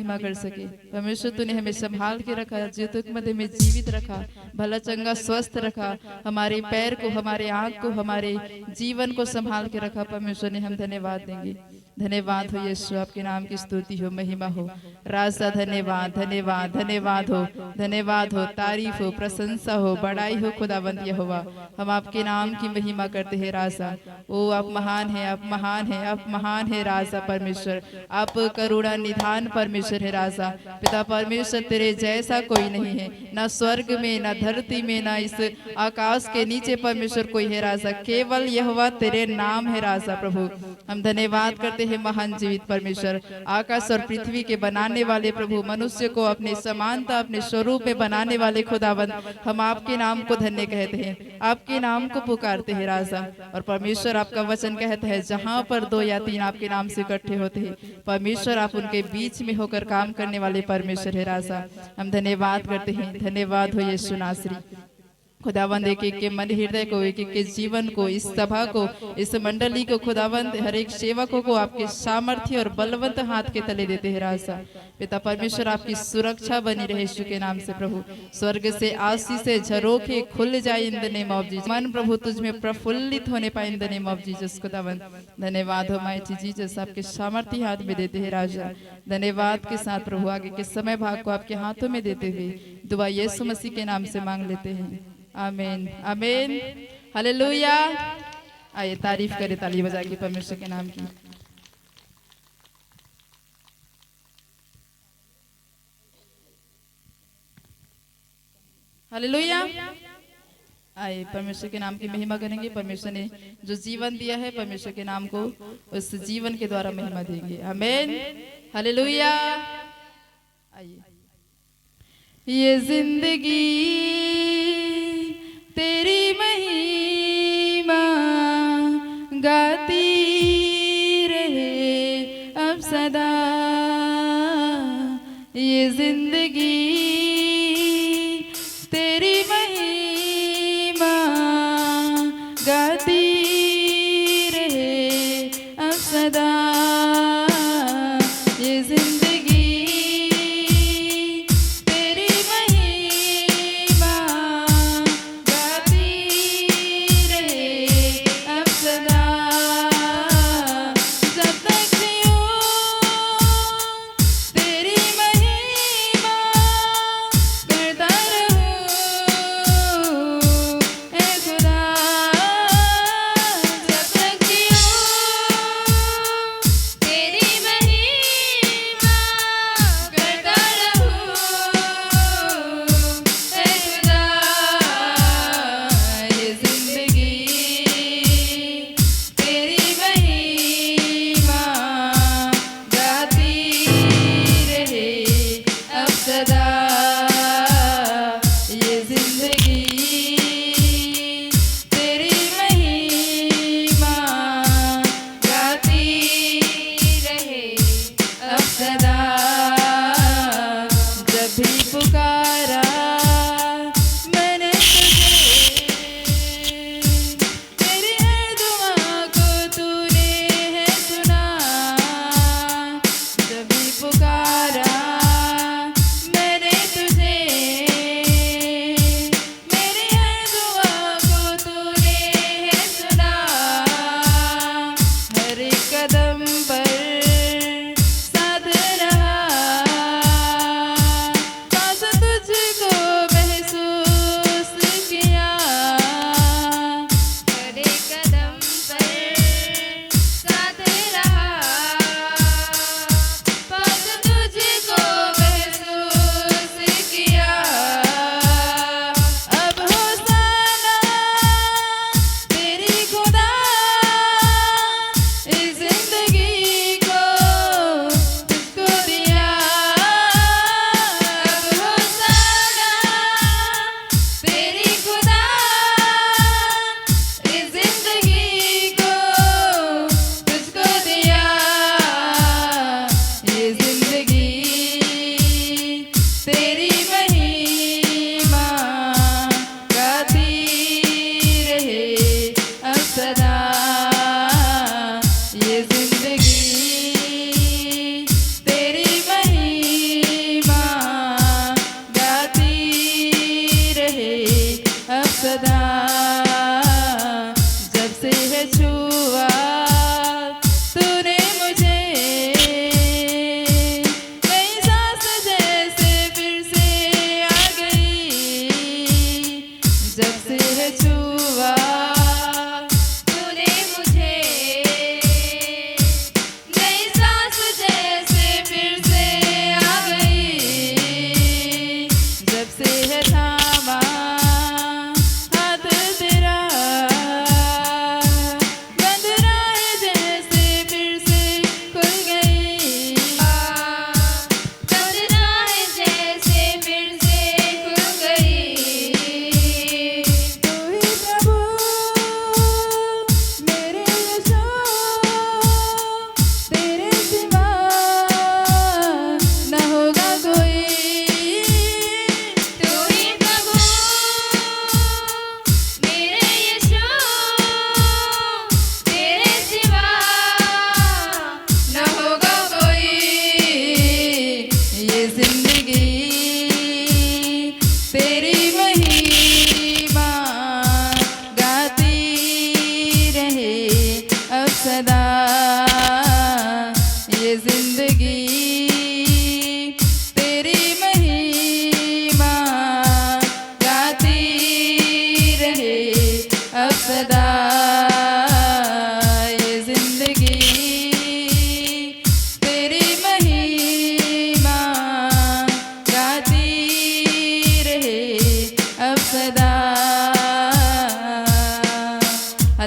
महिमा कर सके। परमेश्वर तूने हमें संभाल के रखा, जीवित मध्य में जीवित रखा, भला चंगा स्वस्थ रखा, हमारे पैर को, हमारे आँख को, हमारे जीवन को संभाल के रखा। परमेश्वर ने हम धन्यवाद देंगे। धन्यवाद हो यीशु, आपके नाम की स्तुति हो, महिमा हो। राजा धन्यवाद धन्यवाद धन्यवाद हो, धन्यवाद हो, तारीफ हो, प्रशंसा हो, बड़ाई हो खुदावंद यहोवा। हम आपके नाम की महिमा करते हैं राजा। ओ आप महान है, आप महान है, आप महान है राजा परमेश्वर। आप करुणा निधान परमेश्वर है राजा। पिता परमेश्वर तेरे जैसा कोई नहीं है, ना स्वर्ग में, ना धरती में, ना इस आकाश के नीचे परमेश्वर कोई है राजा। केवल यहोवा तेरे नाम है राजा। प्रभु हम धन्यवाद करते हैं महान जीवित परमेश्वर, आकाश और पृथ्वी के बनाने वाले प्रभु, मनुष्य को अपने समानता अपने स्वरूप में बनाने वाले खुदावंद, हम आपके नाम को धन्य कहते हैं, आपके नाम को पुकारते हैं राजा। और परमेश्वर आपका वचन कहता है जहाँ पर 2 या 3 आपके नाम से इकट्ठे होते हैं, परमेश्वर आप उनके बीच में होकर काम करने वाले परमेश्वर है राजा। हम धन्यवाद करते हैं। धन्यवाद हो यीशु नासरी। खुदावंद एक एक के मन हृदय को, एक एक के जीवन को, इस सभा को, इस मंडली को खुदावंद हर एक सेवकों को आपके सामर्थ्य और बलवंत हाथ के तले देते हैं राजा। पिता परमेश्वर आपकी सुरक्षा बनी रहे यीशु के नाम से। प्रभु स्वर्ग से आशीष से झरोखे खुल जाए in the name of Jesus. मन प्रभु तुझ में प्रफुल्लित होने पाए in the name of Jesus. खुदावंद धन्यवाद हो माइटी जीसस, आपके सामर्थ्य हाथ में देते हैं राजा। धन्यवाद के साथ प्रभु आगे के समय भाग को आपके हाथों में देते हुए दुआ यीशु मसीह के नाम से मांग लेते हैं, आमीन आमीन हालेलुया। आइए तारीफ करें ताली बजा के परमेश्वर के नाम की। हालेलुया। आइए परमेश्वर के नाम की महिमा करेंगे। परमेश्वर ने जो जीवन दिया है, परमेश्वर के नाम को उस जीवन के द्वारा महिमा देंगे। आमीन हालेलुया। आइए ये जिंदगी तेरी महिमा गाती रहे अब सदा, ये जिंदगी तेरी महिमा गाती रहे अब सदा, ये जिंदगी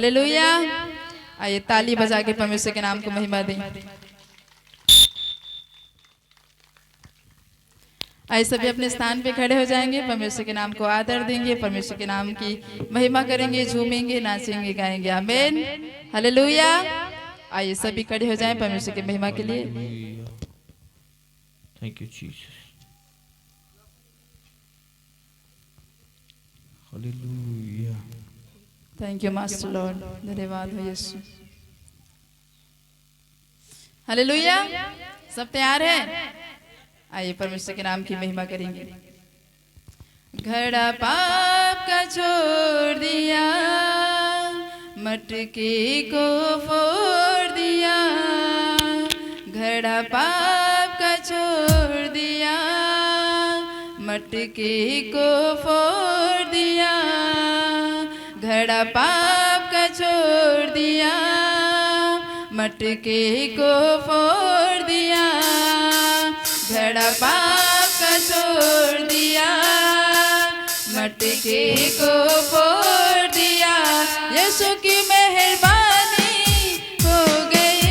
हालेलुया। आइए ताली बजा के परमेश्वर के नाम को महिमा दें। आइए सभी अपने स्थान पे खड़े हो जाएंगे, परमेश्वर के नाम को आदर देंगे, परमेश्वर के नाम की महिमा करेंगे, झूमेंगे, नाचेंगे, गाएंगे। आमीन, हालेलुया। आइए सभी खड़े हो जाएं परमेश्वर की महिमा के लिए। Thank you Jesus, hallelujah. Thank you master Lord, धन्यवाद हो यीशु। हालेलुया। सब तैयार हैं? आइए परमेश्वर के नाम की महिमा करेंगे। घड़ा पाप का छोड़ दिया, मटके को फोड़ दिया। घड़ा पाप का छोड़ दिया, मटके को फोड़ दिया। घड़ा पाप का छोड़ दिया, मटके को फोड़ दिया। घड़ा पाप का छोड़ दिया, मटके को फोड़ दिया। यीशु की मेहरबानी हो गई,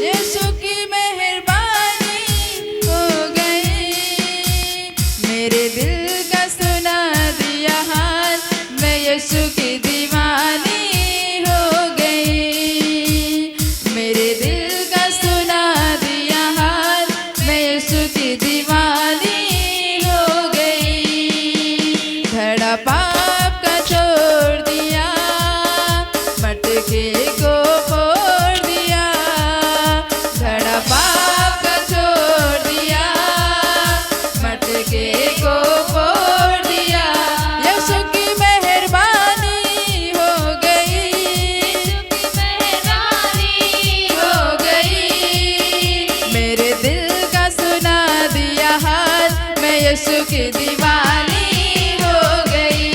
यीशु की मेहरबानी हो गई। मेरे दिल का सुना दिया हाल, मैं यीशु की दीवानी हो गई। मेरे दिल का सुना दिया हाल, मैं यीशु की दीवानी हो गई। घड़ा पाप का छोड़ दिया, मटके को फोड़ दिया। घड़ा पाप का छोड़ दिया, मटके को फोड़ दिया। यीशु की मेहरबानी हो गई, मेहरबानी हो गई। मेरे दिल का सुना दिया हाल, मैं यीशु की दीवानी हो गई।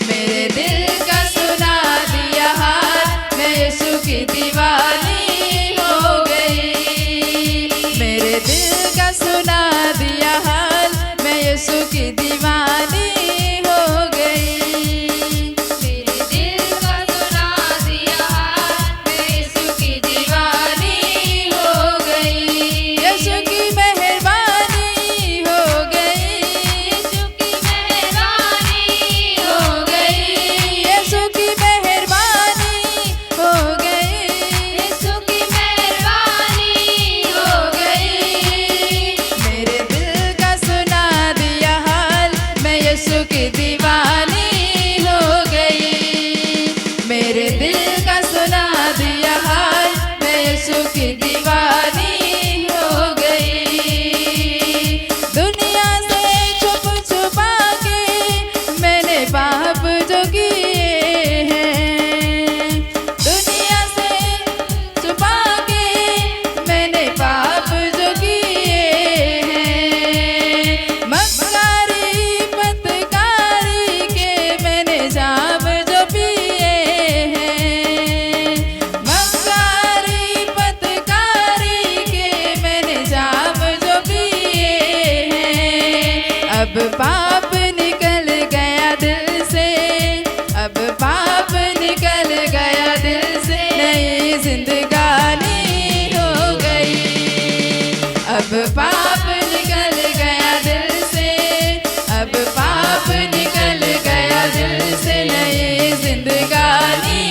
मेरे दिल का सुना दिया हाल, मैं यीशु की दीवानी हो गई। मेरे दिल का सुना दिया हाल, मैं यीशु की दीवानी हो गई। मेरे दिल का सुना दिया हाल, मैं यीशु की दीवानी हो गई। यीशु की मेहरबानी हो गई, यीशु की मेहरबानी हो गई। यीशु की मेहरबानी हो गई, यीशु की मेहरबानी हो गई। मेरे दिल का सुना दिया हाल, मैं यीशु की दीवानी हो गई। मेरे दिल का सुना दिया हाल, मैं यीशु की दीवानी हो गई। दुनिया से छुप छुपा के मैंने पाप जो किए हैं, दुनिया से छुपा के मैंने पाप जो किए हैं। मक्कारी पतकारी के मैंने जाम जो पिए हैं। मक्कारी पतकारी के मैंने जाम जो पिए हैं। अब पाप निकल गया दिल से, अब पाप निकल गया दिल से। नई जिंदगानी हो गई, अब पाप निकल गया दिल से, अब पाप निकल गया दिल से। नई जिंदगानी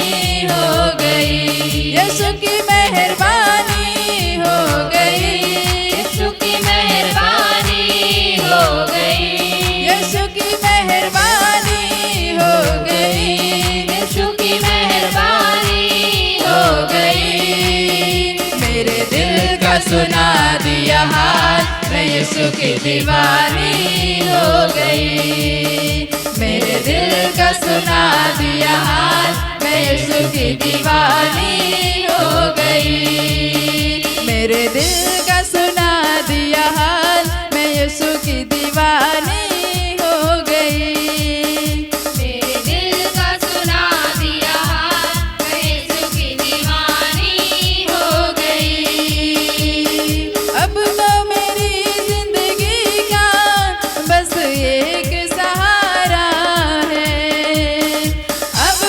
हो गई। यीशु की मेहरबानी हो गई, यीशु की मेहरबानी हो गई। यीशु की मेहरबानी हो गई, यीशु की मेहरबानी हो गई। मेरे दिल का सुना दिया हाल, मैं यीशु की दीवानी हो गई। मेरे दिल का सुना दिया हाल, मैं यीशु की दीवानी हो गई। मेरे दिल का सुना दिया हाल, मैं यीशु की दीवानी हो गई। मेरे दिल का सुना दिया हाल, मैं यीशु की दीवानी हो गई। अब तो मेरी जिंदगी का बस एक सहारा है, अब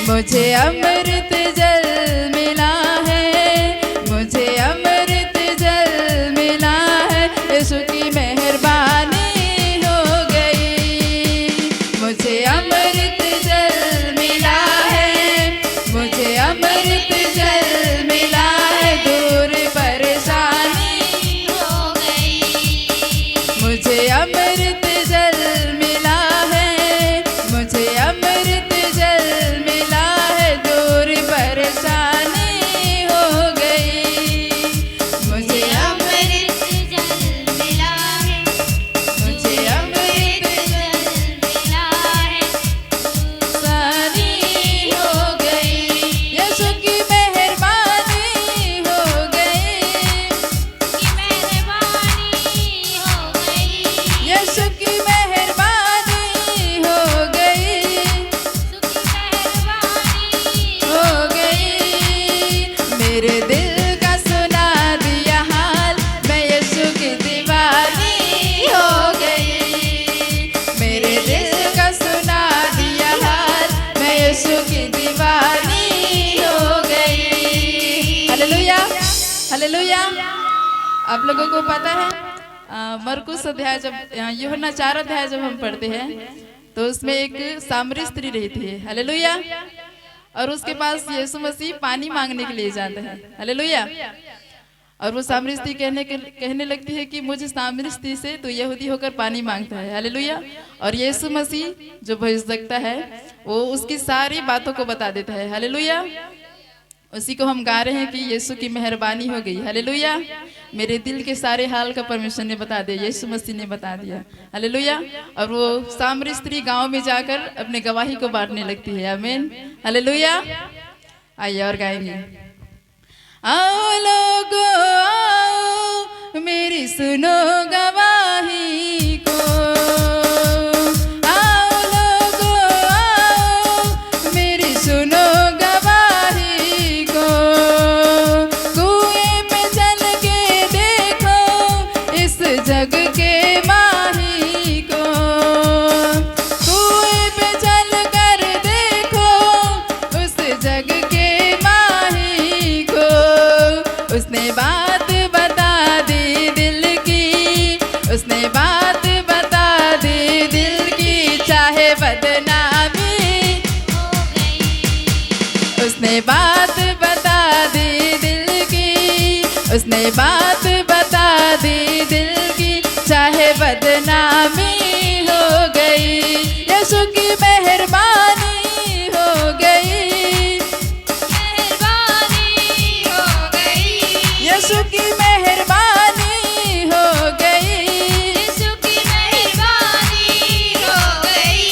मुझे अमृत जल मिला है, मुझे अमृत जल मिला है, यीशु की मेहरबानी हो गई। मुझे अमृत जल मिला है, मुझे अमृत जल मिला है, दूर परेशानी हो गई। मुझे अमृत जल मिला है, मुझे अमृत जल मिला है, दूर परेशानी हो गई। मुझे अमृत जल मिला है, मुझे अमृत जल मिला है, परेशानी हो गई। यीशु की मेहरबानी हो गई, की मेहरबानी हो गई, यीशु की मेहरबानी हो गई, सुखी मेहरबानी हो गई। मेरे दिल का सुना दिया हाल, मैं यीशु की दीवानी हो गई। मेरे दिल का सुना दिया हाल, मैं यीशु की दीवानी हो गई। Hallelujah, hallelujah. आप लोगों को पता है मरकुस अध्याय जब यूहन्ना 4 अध्याय जब हम पढ़ते हैं तो उसमें एक सामरी स्त्री रहती है। हालेलुया। और उसके पास यीशु मसीह पानी मांगने के लिए जाता है। हालेलुया। और वो सामरी स्त्री कहने लगती है कि मुझे सामरी स्त्री से तो यहूदी होकर पानी मांगता है। हालेलुया। और यीशु मसीह जो भविष्यवक्ता है वो उसकी सारी बातों को बता देता है। हालेलुया। उसी को हम गा रहे हैं कि यीशु की मेहरबानी हो गई। हालेलुया। मेरे दिल के सारे हाल का परमेश्वर ने बता दिया, यीशु मसीह ने बता दिया। हालेलुया। और वो सामरी स्त्री गांव में जाकर अपने गवाही को बांटने लगती है। आमीन। हालेलुया। आइए और गाएंगे। आओ लोगो आओ, मेरी सुनो गवाही को। आओ लोगो आओ, मेरी सुनो गवाही को। कुएं पे चल के देखो इस जग के माही को। कुएं पे चल कर देखो उस जग के माही को। उसने बात बता दी दिल की, उसने बात बता दी दिल की, चाहे बदनामी हो गई, उसने बात बता दी दिल की, उसने बात बता दी दिल की, चाहे बदनामी हो गई। यीशु की मेहरबानी हो गई, मेहरबानी हो गई, यीशु की मेहरबानी हो गई। यीशु की मेहरबानी हो गई।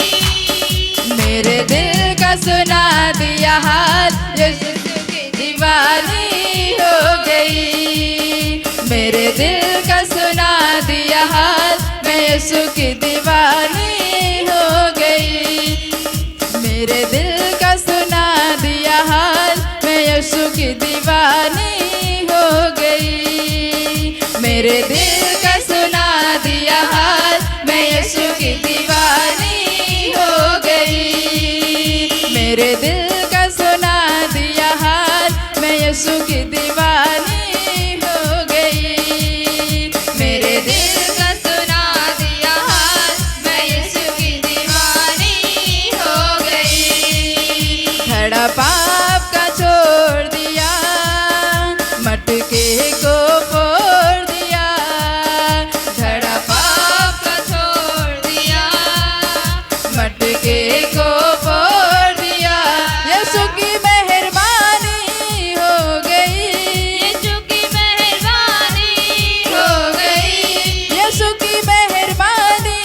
मेरे दिल का सुना दिया हाल, यीशु की दीवानी हो गई। मेरे दिल का सुना दिया हाल, मैं यीशु की दीवानी हो गई। मेरे दिल का सुना दिया हाल, मैं यीशु की दीवानी हो गई। मेरे दिल का सुना दिया हाल, मैं यीशु की दीवानी हो गई। मेरे दिल का सुना दिया हाल, मैं यीशु की दीवानी हो गई। मेरे दिल का सुना दिया हाल, मैं यीशु की दीवानी हो गई। खड़ा पाप का छोड़ दिया, मटके को फोड़ दिया। खड़ा पाप का छोड़ दिया, मटके को फोड़ दिया। यीशु की मेहरबानी हो गई, यीशु की मेहरबानी हो गई। यीशु की मेहरबानी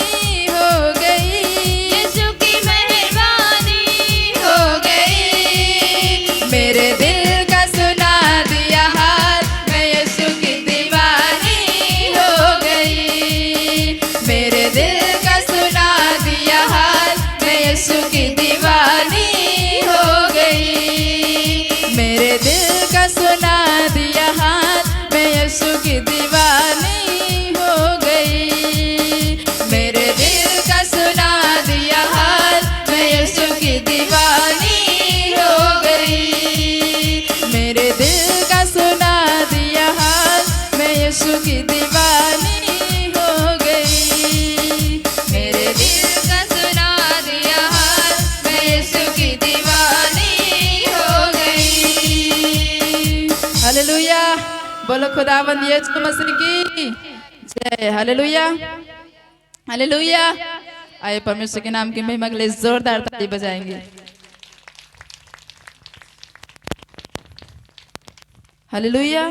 हो गई, यीशु की मेहरबानी हो गई। बोलो खुदावंद यीशु मसीह की जय। Hallelujah hallelujah. आइए परमेश्वर के नाम की महिमा के लिए जोरदार ताली बजाएंगे। हालेलुया।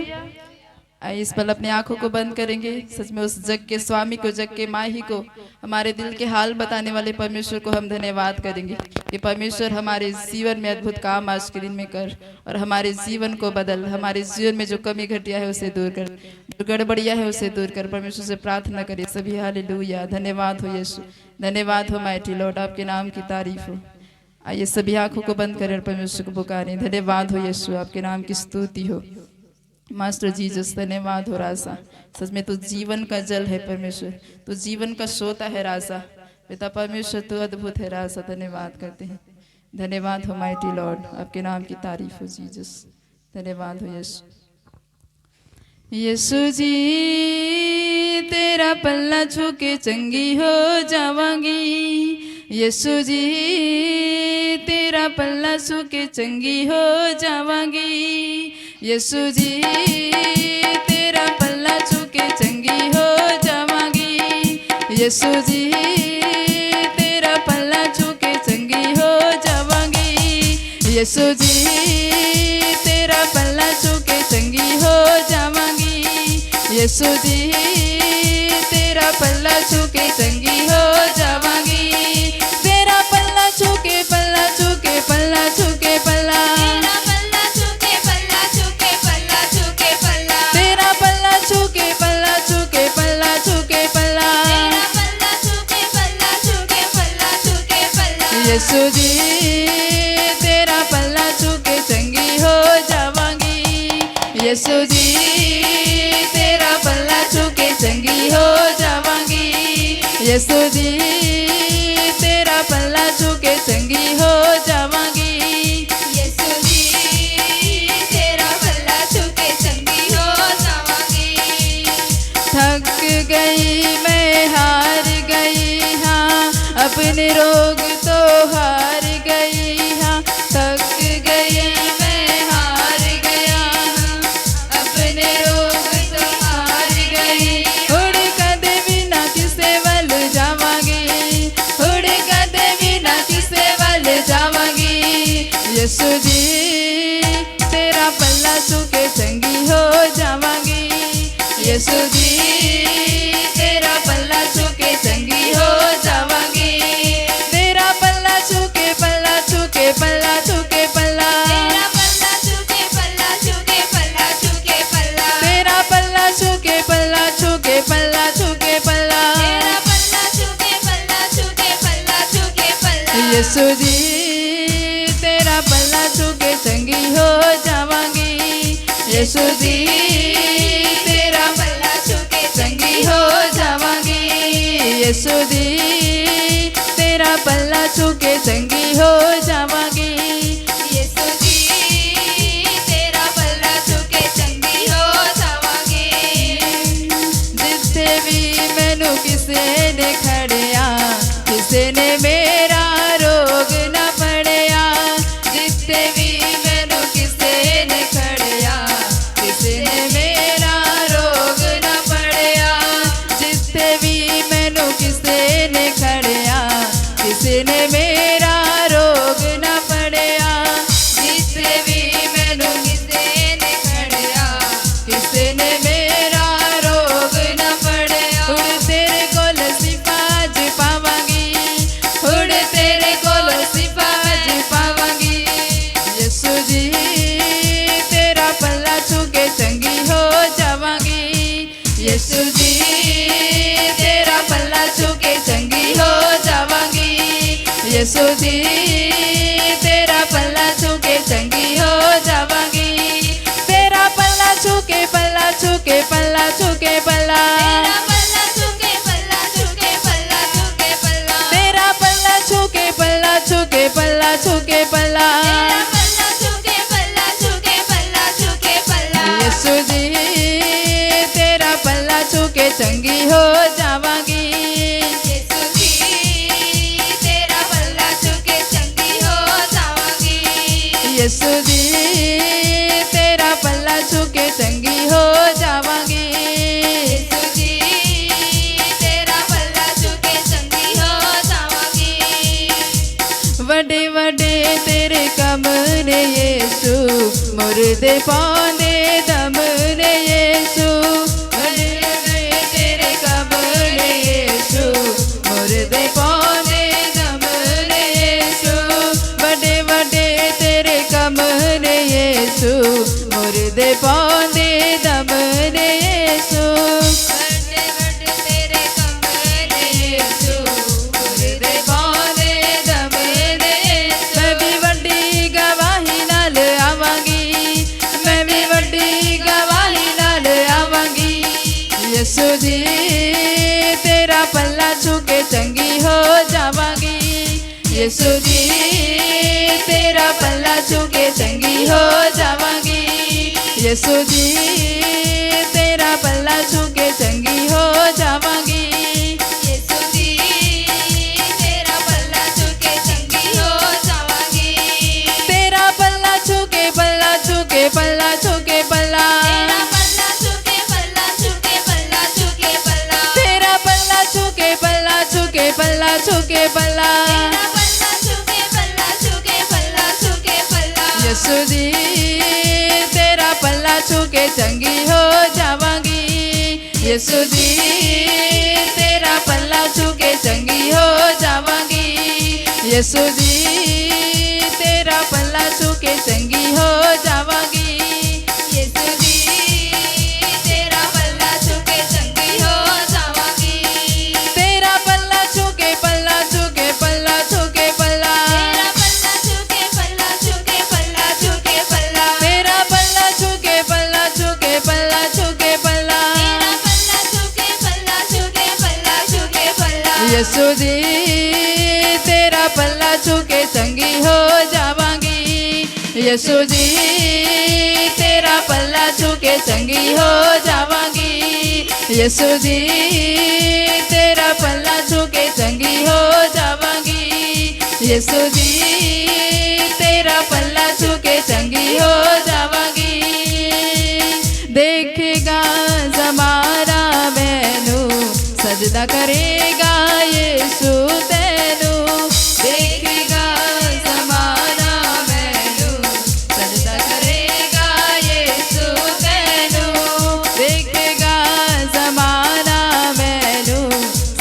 आइए इस पल अपनी आंखों को बंद करेंगे। सच में उस जग के स्वामी को, जग के माही को, हमारे दिल के हाल बताने वाले परमेश्वर को हम धन्यवाद करेंगे कि परमेश्वर हमारे जीवन में अद्भुत काम आज के दिन में कर और हमारे जीवन को बदल, हमारे जीवन में जो कमी घटिया है उसे दूर कर, जो गड़बड़िया है उसे दूर कर। परमेश्वर से प्रार्थना करें सभी। हालेलुया। धन्यवाद हो यीशु, धन्यवाद हो माइटी लॉर्ड, आपके नाम की तारीफ हो। आइए सभी आंखों को बंद करें और परमेश्वर को पुकारें। धन्यवाद हो यीशु, आपके नाम की स्तुति हो। मास्टर जीसस धन्यवाद हो राजा। सच में तू जीवन का जल है परमेश्वर, तू जीवन का सोता है राजा। पिता परमेश्वर तू अद्भुत है राजा, धन्यवाद करते हैं। धन्यवाद हो माइटी लॉर्ड, आपके नाम की तारीफ हो जीसस। धन्यवाद हो यीशु। यीशु जी तेरा पल्ला छू के चंगी हो जावांगी। यीशु जी तेरा पल्ला छू के चंगी हो जावांगी। यीशु जी तेरा पल्ला छू के चंगी हो जावांगी। यीशु जी तेरा पल्ला छू के चंगी हो जावांगी। यीशु जी तेरा पल्ला छू के चंगी हो जावांगी। यीशु जी तेरा पल्ला छू के चंगी हो जावांगी। तेरा पल्ला छू के पल्ला छू के पल्ला छू के पल्ला यीशु जी तेरा पल्ला छू के चंगी हो जावांगी। यीशु जी तेरा पल्ला छू के चंगी हो जावांगी। यीशु जी तेरा पल्ला छू के चंगी हो जावांगी। यीशु जी तेरा पल्ला छू के चंगी हो जावांगी। थक गई मैं, हार गई हाँ, अपने रोग तो हार गई हाँ। थक गई मैं, हार गया हाँ, अपने रोग तो हार गई। उड़ कदे बिना किसे वल जावांगी, उड़ कदे बिना किसे वल जावांगी। यीशु जी तेरा पल्ला छू के चंगी हो जावांगी। यीशु जी तेरा पल्ला छू के चंगी हो जावांगी। तेरा पल्ला छू के पल्ला छू के पल्ला छू के पल्ला, तेरा पल्ला छू के पल्ला छू के पल्ला छू के पल्ला, तेरा पल्ला छू के पल्ला छू के पल्ला छू के पल्ला, तेरा पल्ला छू के पल्ला छू के पल्ला छू के पल्ला। यीशु जी तेरा पल्ला छू के चंगी हो जावांगी। यीशु जी तेरा पल्ला छू के चंगी हो जावांगी। यीशु जी तेरा पल्ला छू के चंगी हो जावांगी। यीशु जी तेरा पल्ला छू के चंगी हो जावांगी। जिथे भी मैनू किसे ने खड़िया, किसे ने मेरा रोग न पड़िया। जिथे भी मैनू किसे ने खड़िया, किसे ने मेरा रोग न पड़िया। जिथे भी मैनू किसे ने खड़िया, किसे ने मेरा रोग न पड़िया। जिथे भी मैनू किसे ने खड़िया, किसे ने मेरा रोग न पड़िया। उड़ तेरे कोल सिफाज पावांगी, उड़ तेरे कोल सिफाज पावांगी। यीशु जी तेरा पल्ला छू के चंगी हो जावांगी। यीशु जी तेरा पल्ला छू के चंगी हो जावांगी। यीशु जी तेरा पल्ला छू के चंगी हो जावांगी। तेरा पल्ला छू के पल्ला छू के पल्ला छू के पल्ला, तेरा पल्ला छू के पल्ला छू के पल्ला छू के पल्ला, तेरा पल्ला छू के पल्ला छू के पल्ला छू के पल्ला, तेरा पल्ला छू के पल्ला छू के पल्ला छू के पल्ला। यीशु जी तेरा पल्ला छू के चंगी हो जावांगी। यीशु जी तेरा पल्ला छू के चंगी हो जावांगी। यीशु जी तेरा पल्ला छू के चंगी हो जा मुर्दे पाने दम ने यीशु बड़े बड़े तेरे कम ने यीशु मुर्दे पाने दम ने यीशु बड़े बड़े तेरे कम ने यीशु मुर्दे पाने दम ने यीशु बड़े बड़े तेरे कम ने यीशु मुर्दे पाने दम ने यीशु मैं भी वड्डी गवाही नाल आवांगी मैं भी वड्डी गवाही नाल आवांगी यीशु जी तेरा पल्ला छू के चंगी हो जावांगी यीशु जी तेरा पल्ला छू के चंगी हो जावांगी यीशु जी तेरा पल्ला छू के चंगी हो जावांगी यीशु जी तेरा पल्ला छू के चंगी हो जावांगी तेरा पल्ला छू के पल्ला छू के पल्ला छू के पल्ला तेरा पल्ला छू के पल्ला छू के पल्ला छू के पल्ला यीशु जी तेरा पल्ला छू के चंगी हो जावांगी यीशु जी तेरा पल्ला छू के चंगी हो जावांगी यीशु जी तेरा पल्ला छू के चंगी हो जावांगी यीशु जी तेरा पल्ला छू के चंगी हो जावांगी तेरा पल्ला छू के पल्ला छू के पल्ला छू के पल्ला तेरा पल्ला छू के पल्ला छू के पल्ला छू के पल्ला यीशु जी तेरा पल्ला छू के चंगी हो जावांगी यीशु जी तेरा पल्ला छू के चंगी हो जावांगी यीशु जी तेरा पल्ला छू के चंगी हो जावांगी यीशु जी तेरा पल्ला छू के चंगी हो जावांगी देखेगा जमाना मैनू सजदा करेगा यीशु तेनू देखेगा जमाना मैनू सजदा करेगा यीशु तेनू देखेगा जमाना मैनू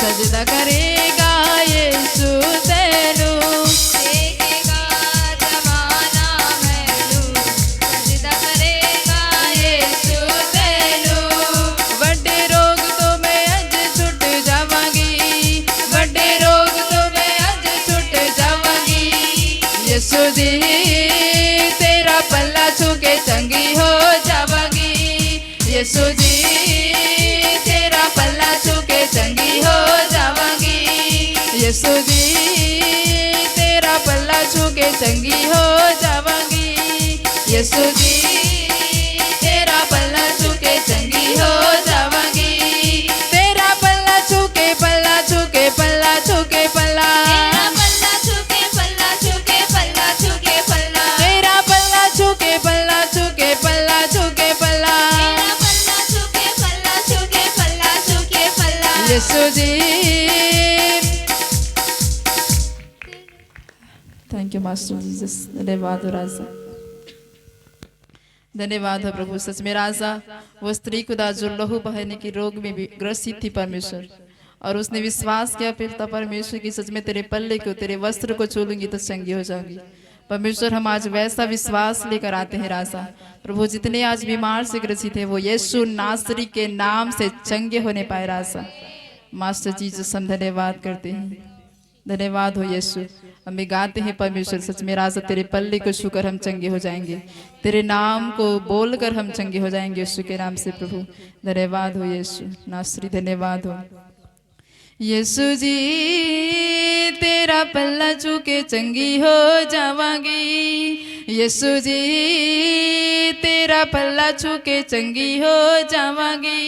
सजदा करेगा यीशु तेनू देखेगा जमाना मैनू सजदा करेगा यीशु तेनू बड़े रोग तो मैं अज छुट जावांगी बड़े रोग तो मैं अज छुट जावांगी यीशु जी तेरा पल्ला छू के चंगी हो जावांगी यीशु जी तेरा पल्ला छू के चंगी हो जावांगी यीशु जी तेरा पल्ला छू के चंगी हो जावांगी यीशु जी तेरा पल्ला छू के चंगी हो जावांगी तेरा पल्ला छू के पल्ला छू के पल्ला छू के पल्ला तेरा पल्ला छू के पल्ला छू के पल्ला छू के पल्ला यीशु जी थैंक यू मास्टर जीसस धन्यवाद हो राजा धन्यवाद हो प्रभु सच में राजा वो स्त्री खुदा जो लहू बहने की रोग में भी ग्रसित थी परमेश्वर और उसने विश्वास किया पिता परमेश्वर की सच में तेरे पल्ले को तेरे वस्त्र को छू लूंगी तो चंगी हो जाऊंगी परमेश्वर हम आज वैसा विश्वास लेकर आते हैं राजा प्रभु जितने आज बीमार से ग्रसित है वो यीशु नासरी के नाम से चंगे होने पाए राजा मास्टर जीसस हम धन्यवाद करते हैं धन्यवाद हो यीशु हमें गाते हैं परमेश्वर सच में राजा तेरे पल्ले को छूकर हम चंगे हो जाएंगे तेरे नाम को बोलकर हम चंगे हो जाएंगे यीशु के नाम से प्रभु धन्यवाद हो यीशु नासरी धन्यवाद हो यीशु जी तेरा पल्ला छू के चंगी हो जावांगी यीशु जी तेरा पल्ला छू के चंगी हो जावांगी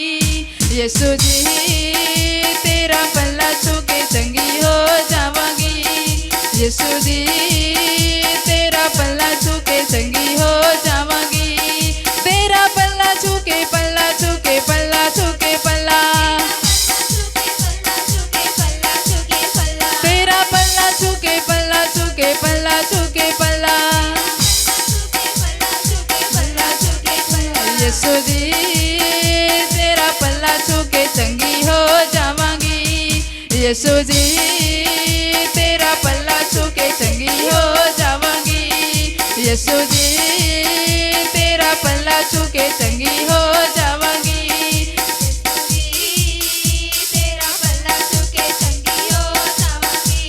यीशु जी तेरा पल्ला छू के चंगी हो जावांगी यीशु जी तेरा पल्ला छू के चंगी हो जावांगी तेरा पल्ला छू के पल्ला छू के पल्ला छू के पल्ला तेरा पल्ला छू के पल्ला छू के पल्ला छू के पल्ला यीशु जी तेरा पल्ला छू के चंगी हो जावांगी। यीशु जी तेरा पल्ला छू के चंगी हो जावांगी। तेरा पल्ला छू के चंगी हो जावांगी।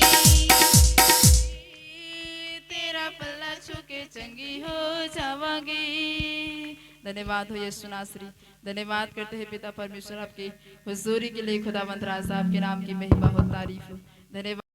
तेरा पल्ला छू के चंगी हो जावांगी। धन्यवाद हो यीशु नासरी। धन्यवाद करते हैं पिता परमेश्वर आपकी हुजूरी के लिए। खुदावंद राजा आपके नाम की महिमा हो, तारीफ हो। धन्यवाद।